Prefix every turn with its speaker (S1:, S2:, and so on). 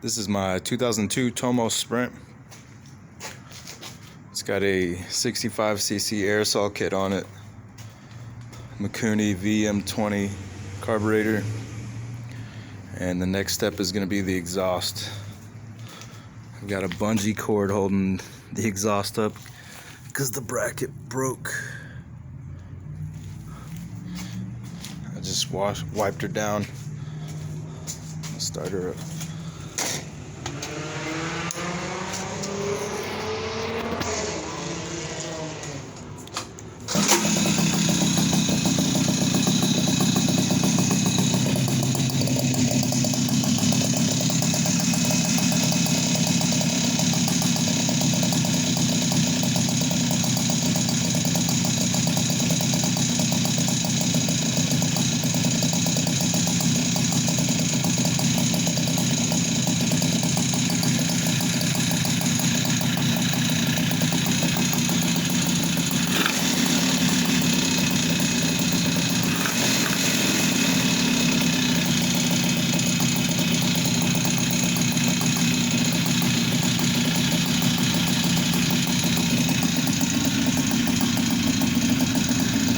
S1: This is my 2002 Tomos Sprint. It's got a 65cc Airsal Kit on it, Mikuni VM20 carburetor, and the next step is going to be the exhaust. I've got a bungee cord holding the exhaust up because the bracket broke. I just wiped her down. Start her up.